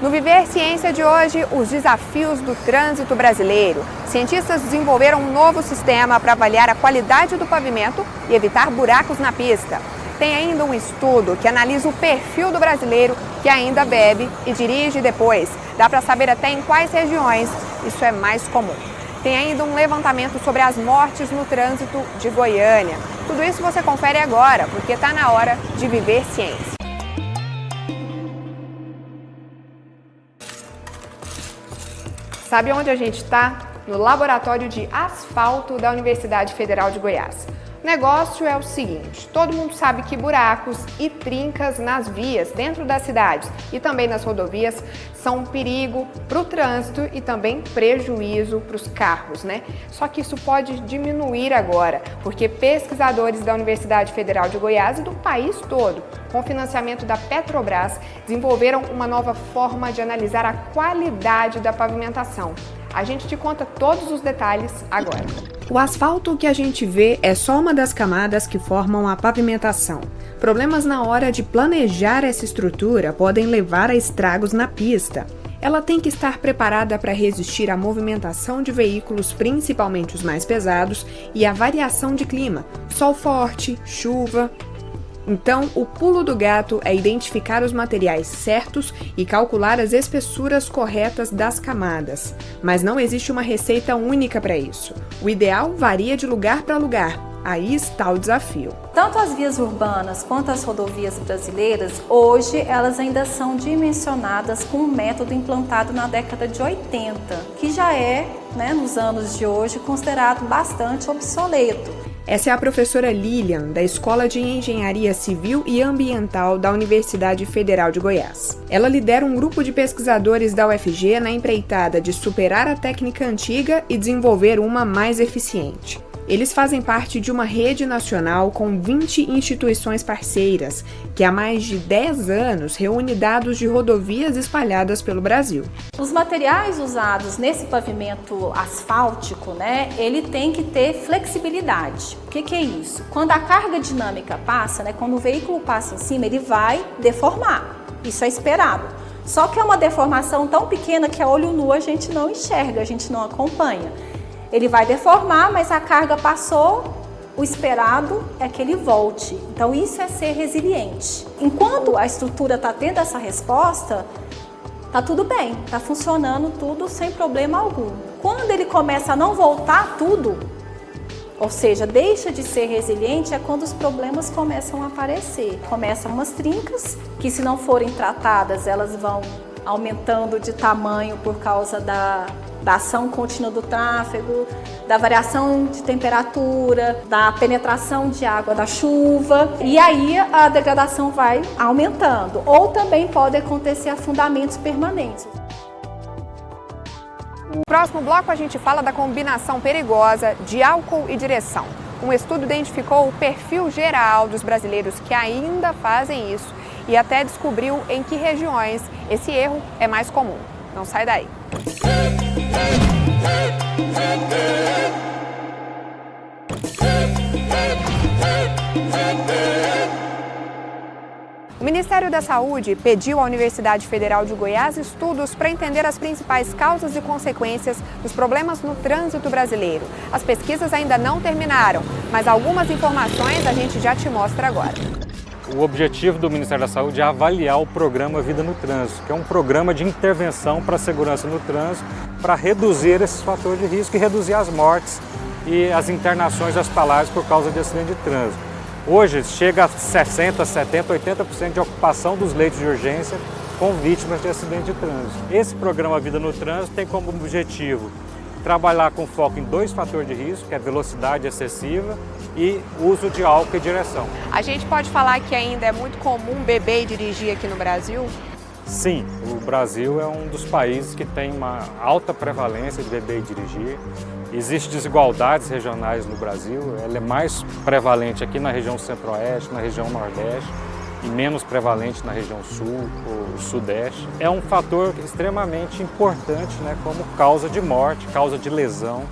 No Viver Ciência de hoje, os desafios do trânsito brasileiro. Cientistas desenvolveram um novo sistema para avaliar a qualidade do pavimento e evitar buracos na pista. Tem ainda um estudo que analisa o perfil do brasileiro que ainda bebe e dirige depois. Dá para saber até em quais regiões isso é mais comum. Tem ainda um levantamento sobre as mortes no trânsito de Goiânia. Tudo isso você confere agora, porque está na hora de Viver Ciência. Sabe onde a gente está? No Laboratório de Asfalto da Universidade Federal de Goiás. O negócio é o seguinte: todo mundo sabe que buracos e trincas nas vias dentro das cidades e também nas rodovias são um perigo para o trânsito e também prejuízo para os carros, né? Só que isso pode diminuir agora, porque pesquisadores da Universidade Federal de Goiás e do país todo, com financiamento da Petrobras, desenvolveram uma nova forma de analisar a qualidade da pavimentação. A gente te conta todos os detalhes agora. O asfalto que a gente vê é só uma das camadas que formam a pavimentação. Problemas na hora de planejar essa estrutura podem levar a estragos na pista. Ela tem que estar preparada para resistir à movimentação de veículos, principalmente os mais pesados, e à variação de clima, sol forte, chuva. Então, o pulo do gato é identificar os materiais certos e calcular as espessuras corretas das camadas. Mas não existe uma receita única para isso. O ideal varia de lugar para lugar. Aí está o desafio. Tanto as vias urbanas quanto as rodovias brasileiras, hoje elas ainda são dimensionadas com um método implantado na década de 80, que já é, nos anos de hoje, considerado bastante obsoleto. Essa é a professora Lilian, da Escola de Engenharia Civil e Ambiental da Universidade Federal de Goiás. Ela lidera um grupo de pesquisadores da UFG na empreitada de superar a técnica antiga e desenvolver uma mais eficiente. Eles fazem parte de uma rede nacional com 20 instituições parceiras, que há mais de 10 anos reúne dados de rodovias espalhadas pelo Brasil. Os materiais usados nesse pavimento asfáltico, ele tem que ter flexibilidade. O que é isso? Quando a carga dinâmica passa, quando o veículo passa em cima, ele vai deformar. Isso é esperado. Só que é uma deformação tão pequena que a olho nu a gente não enxerga, a gente não acompanha. Ele vai deformar, mas a carga passou, o esperado é que ele volte. Então isso é ser resiliente. Enquanto a estrutura está tendo essa resposta, está tudo bem, está funcionando tudo sem problema algum. Quando ele começa a não voltar tudo, ou seja, deixa de ser resiliente, é quando os problemas começam a aparecer. Começam umas trincas que, se não forem tratadas, elas vão aumentando de tamanho por causa da ação contínua do tráfego, da variação de temperatura, da penetração de água da chuva, e aí a degradação vai aumentando. Ou também pode acontecer afundamentos permanentes. No próximo bloco a gente fala da combinação perigosa de álcool e direção. Um estudo identificou o perfil geral dos brasileiros que ainda fazem isso e até descobriu em que regiões esse erro é mais comum. Não sai daí. O Ministério da Saúde pediu à Universidade Federal de Goiás estudos para entender as principais causas e consequências dos problemas no trânsito brasileiro. As pesquisas ainda não terminaram, mas algumas informações a gente já te mostra agora. O objetivo do Ministério da Saúde é avaliar o programa Vida no Trânsito, que é um programa de intervenção para a segurança no trânsito, para reduzir esses fatores de risco e reduzir as mortes e as internações hospitalares por causa de acidente de trânsito. Hoje chega a 60%, 70%, 80% de ocupação dos leitos de urgência com vítimas de acidente de trânsito. Esse programa Vida no Trânsito tem como objetivo trabalhar com foco em 2 fatores de risco, que é velocidade excessiva e uso de álcool e direção. A gente pode falar que ainda é muito comum beber e dirigir aqui no Brasil? Sim, o Brasil é um dos países que tem uma alta prevalência de beber e dirigir. Existem desigualdades regionais no Brasil, ela é mais prevalente aqui na região centro-oeste, na região nordeste e menos prevalente na região sul ou sudeste. É um fator extremamente importante, como causa de morte, causa de lesão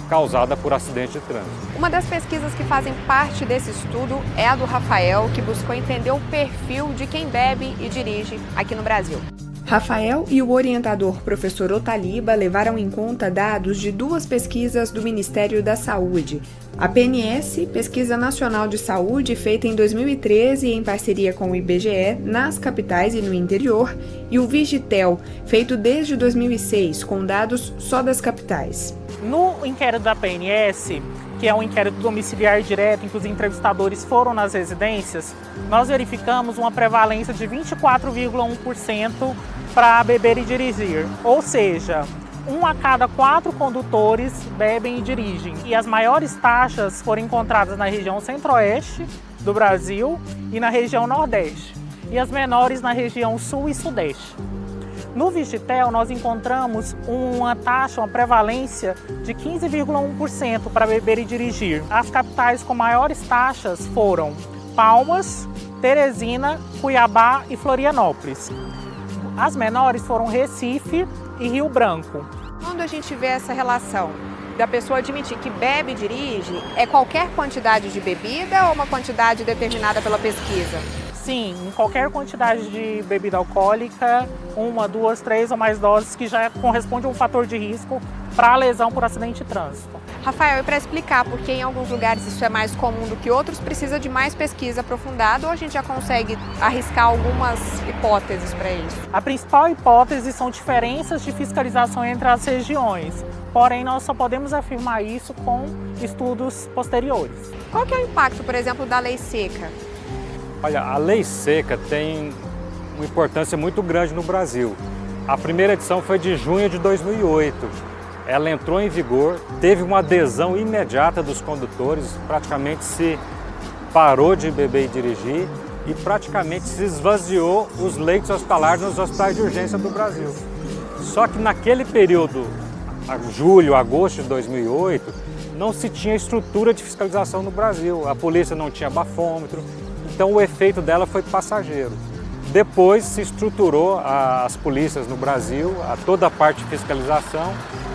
causada por acidente de trânsito. Uma das pesquisas que fazem parte desse estudo é a do Rafael, que buscou entender o perfil de quem bebe e dirige aqui no Brasil. Rafael e o orientador professor Otaliba levaram em conta dados de duas pesquisas do Ministério da Saúde. A PNS, Pesquisa Nacional de Saúde, feita em 2013 em parceria com o IBGE, nas capitais e no interior, e o Vigitel, feito desde 2006, com dados só das capitais. No inquérito da PNS, que é um inquérito domiciliar direto, em que os entrevistadores foram nas residências, nós verificamos uma prevalência de 24,1% para beber e dirigir, ou seja, 1 a cada 4 condutores bebem e dirigem. E as maiores taxas foram encontradas na região centro-oeste do Brasil e na região nordeste, e as menores na região sul e sudeste. No Vigitel, nós encontramos uma taxa, uma prevalência de 15,1% para beber e dirigir. As capitais com maiores taxas foram Palmas, Teresina, Cuiabá e Florianópolis. As menores foram Recife e Rio Branco. Quando a gente vê essa relação da pessoa admitir que bebe e dirige, é qualquer quantidade de bebida ou uma quantidade determinada pela pesquisa? Sim, em qualquer quantidade de bebida alcoólica, 1, 2, 3 ou mais doses, que já corresponde a um fator de risco para a lesão por acidente de trânsito. Rafael, e para explicar por que em alguns lugares isso é mais comum do que outros, precisa de mais pesquisa aprofundada ou a gente já consegue arriscar algumas hipóteses para isso? A principal hipótese são diferenças de fiscalização entre as regiões, porém nós só podemos afirmar isso com estudos posteriores. Qual que é o impacto, por exemplo, da lei seca? Olha, a lei seca tem uma importância muito grande no Brasil. A primeira edição foi de junho de 2008. Ela entrou em vigor, teve uma adesão imediata dos condutores, praticamente se parou de beber e dirigir e praticamente se esvaziou os leitos hospitalares nos hospitais de urgência do Brasil. Só que naquele período, julho, agosto de 2008, não se tinha estrutura de fiscalização no Brasil. A polícia não tinha bafômetro, então o efeito dela foi passageiro. Depois se estruturou as polícias no Brasil, toda a parte de fiscalização,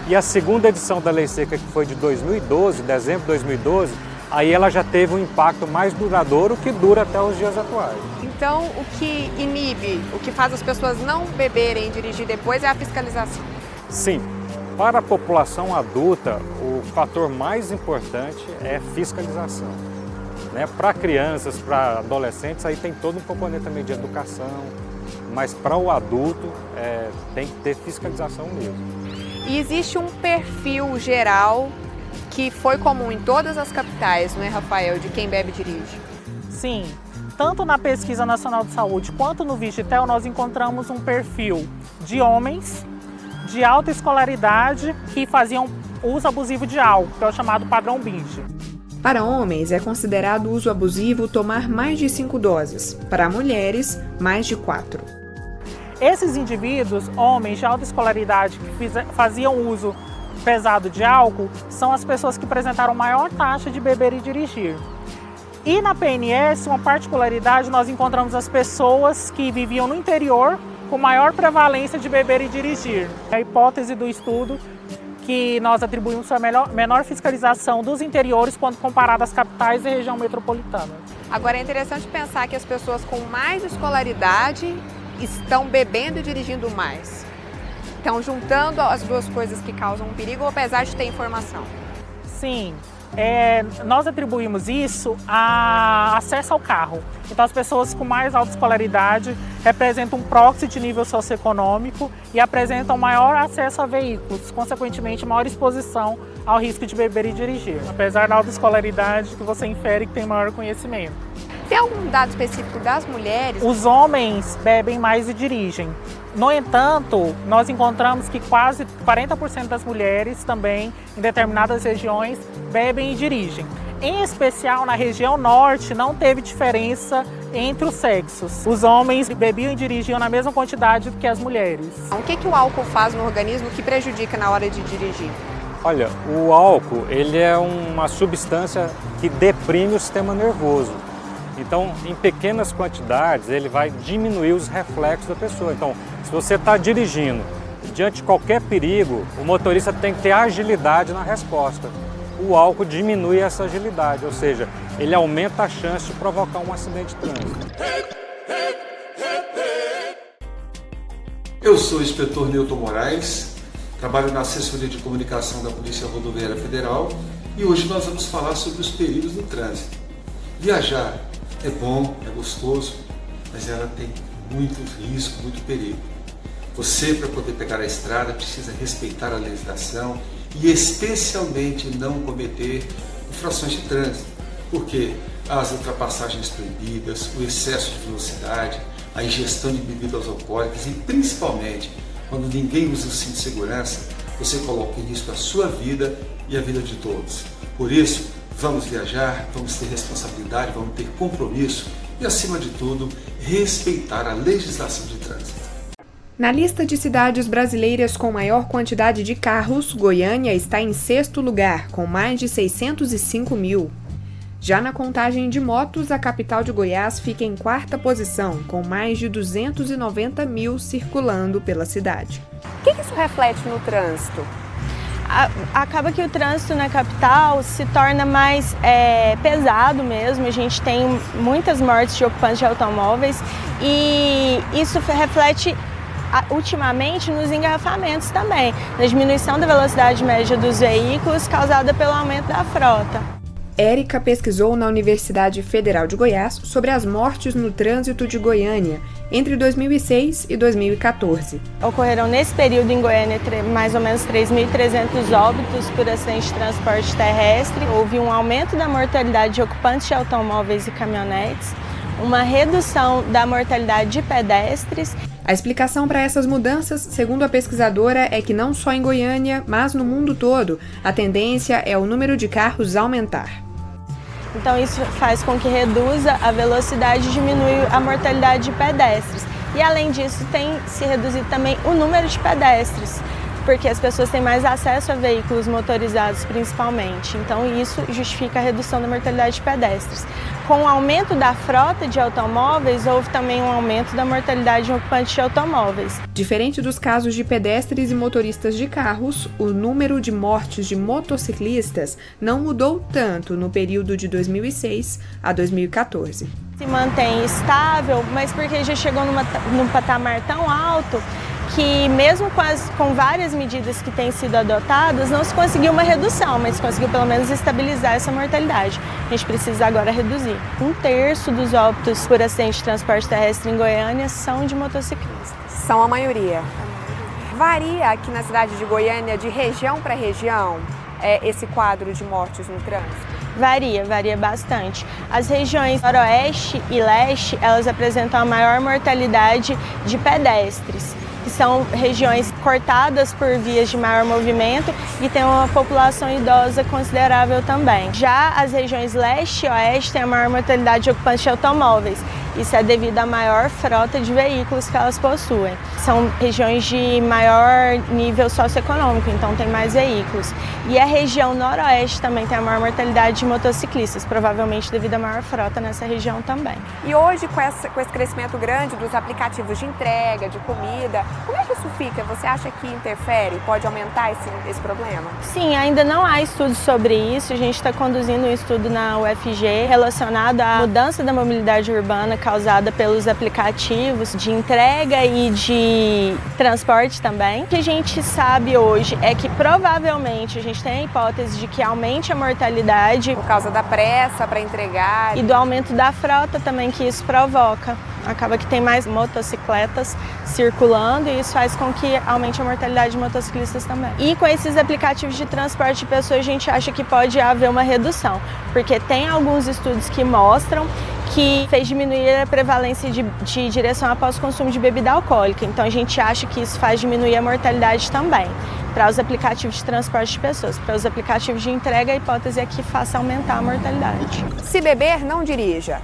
e a segunda edição da Lei Seca, que foi de 2012, dezembro de 2012, aí ela já teve um impacto mais duradouro que dura até os dias atuais. Então, o que inibe, o que faz as pessoas não beberem e dirigir depois é a fiscalização? Sim, para a população adulta, o fator mais importante é fiscalização. Para crianças, para adolescentes, aí tem todo um componente também de educação, mas para o adulto tem que ter fiscalização mesmo. E existe um perfil geral que foi comum em todas as capitais, não é, Rafael, de quem bebe e dirige? Sim, tanto na Pesquisa Nacional de Saúde quanto no Vigitel nós encontramos um perfil de homens de alta escolaridade que faziam uso abusivo de álcool, que é o chamado padrão binge. Para homens, é considerado uso abusivo tomar mais de 5 doses. Para mulheres, mais de 4. Esses indivíduos, homens de alta escolaridade que faziam uso pesado de álcool, são as pessoas que apresentaram maior taxa de beber e dirigir. E na PNS, uma particularidade, nós encontramos as pessoas que viviam no interior com maior prevalência de beber e dirigir. A hipótese do estudo que nós atribuímos a menor fiscalização dos interiores quando comparado às capitais e região metropolitana. Agora é interessante pensar que as pessoas com mais escolaridade estão bebendo e dirigindo mais. Estão juntando as duas coisas que causam um perigo, apesar de ter informação. Sim, nós atribuímos isso a acesso ao carro. Então as pessoas com mais alta escolaridade representam um proxy de nível socioeconômico e apresentam maior acesso a veículos, consequentemente maior exposição ao risco de beber e dirigir, apesar da alta escolaridade que você infere que tem maior conhecimento. Tem algum dado específico das mulheres? Os homens bebem mais e dirigem. No entanto, nós encontramos que quase 40% das mulheres também, em determinadas regiões, bebem e dirigem. Em especial na região norte, não teve diferença entre os sexos. Os homens bebiam e dirigiam na mesma quantidade do que as mulheres. O que o álcool faz no organismo que prejudica na hora de dirigir? Olha, o álcool ele é uma substância que deprime o sistema nervoso. Então, em pequenas quantidades, ele vai diminuir os reflexos da pessoa. Então, se você está dirigindo, diante de qualquer perigo, o motorista tem que ter agilidade na resposta. O álcool diminui essa agilidade, ou seja, ele aumenta a chance de provocar um acidente de trânsito. Eu sou o inspetor Newton Moraes, trabalho na assessoria de comunicação da Polícia Rodoviária Federal e hoje nós vamos falar sobre os perigos do trânsito. Viajar é bom, é gostoso, mas ela tem muito risco, muito perigo. Você, para poder pegar a estrada, precisa respeitar a legislação e especialmente não cometer infrações de trânsito, porque as ultrapassagens proibidas, o excesso de velocidade, a ingestão de bebidas alcoólicas e principalmente quando ninguém usa o cinto de segurança, você coloca em risco a sua vida e a vida de todos. Por isso, vamos viajar, vamos ter responsabilidade, vamos ter compromisso e, acima de tudo, respeitar a legislação de trânsito. Na lista de cidades brasileiras com maior quantidade de carros, Goiânia está em 6º lugar, com mais de 605 mil. Já na contagem de motos, a capital de Goiás fica em 4ª posição, com mais de 290 mil circulando pela cidade. O que isso reflete no trânsito? Acaba que o trânsito na capital se torna mais pesado mesmo, a gente tem muitas mortes de ocupantes de automóveis e isso reflete ultimamente nos engarrafamentos também, na diminuição da velocidade média dos veículos causada pelo aumento da frota. Érica pesquisou na Universidade Federal de Goiás sobre as mortes no trânsito de Goiânia entre 2006 e 2014. Ocorreram nesse período em Goiânia mais ou menos 3.300 óbitos por acidente de transporte terrestre. Houve um aumento da mortalidade de ocupantes de automóveis e caminhonetes, uma redução da mortalidade de pedestres. A explicação para essas mudanças, segundo a pesquisadora, é que não só em Goiânia, mas no mundo todo, a tendência é o número de carros aumentar. Então isso faz com que reduza a velocidade e diminui a mortalidade de pedestres. E além disso, tem se reduzido também o número de pedestres, porque as pessoas têm mais acesso a veículos motorizados principalmente. Então isso justifica a redução da mortalidade de pedestres. Com o aumento da frota de automóveis, houve também um aumento da mortalidade de ocupantes de automóveis. Diferente dos casos de pedestres e motoristas de carros, o número de mortes de motociclistas não mudou tanto no período de 2006 a 2014. Se mantém estável, mas porque já chegou num patamar tão alto que mesmo com várias medidas que têm sido adotadas, não se conseguiu uma redução, mas se conseguiu pelo menos estabilizar essa mortalidade. A gente precisa agora reduzir. 1/3 dos óbitos por acidente de transporte terrestre em Goiânia são de motociclistas. São a maioria. Varia aqui na cidade de Goiânia, de região para região, esse quadro de mortes no trânsito? Varia bastante. As regiões noroeste e leste, elas apresentam a maior mortalidade de pedestres, que são regiões cortadas por vias de maior movimento e tem uma população idosa considerável também. Já as regiões leste e oeste têm a maior mortalidade de ocupantes de automóveis. Isso é devido à maior frota de veículos que elas possuem. São regiões de maior nível socioeconômico, então tem mais veículos. E a região noroeste também tem a maior mortalidade de motociclistas, provavelmente devido à maior frota nessa região também. E hoje, com esse crescimento grande dos aplicativos de entrega, de comida, como é que isso fica? Você acha que interfere? Pode aumentar esse problema? Sim, ainda não há estudos sobre isso. A gente está conduzindo um estudo na UFG relacionado à mudança da mobilidade urbana causada pelos aplicativos de entrega e de transporte também. O que a gente sabe hoje é que provavelmente a gente tem a hipótese de que aumente a mortalidade por causa da pressa para entregar e do aumento da frota também que isso provoca. Acaba que tem mais motocicletas circulando e isso faz com que aumente a mortalidade de motociclistas também. E com esses aplicativos de transporte de pessoas, a gente acha que pode haver uma redução, porque tem alguns estudos que mostram que fez diminuir a prevalência de direção após o consumo de bebida alcoólica. Então a gente acha que isso faz diminuir a mortalidade também. Para os aplicativos de transporte de pessoas, para os aplicativos de entrega, a hipótese é que faça aumentar a mortalidade. Se beber, não dirija.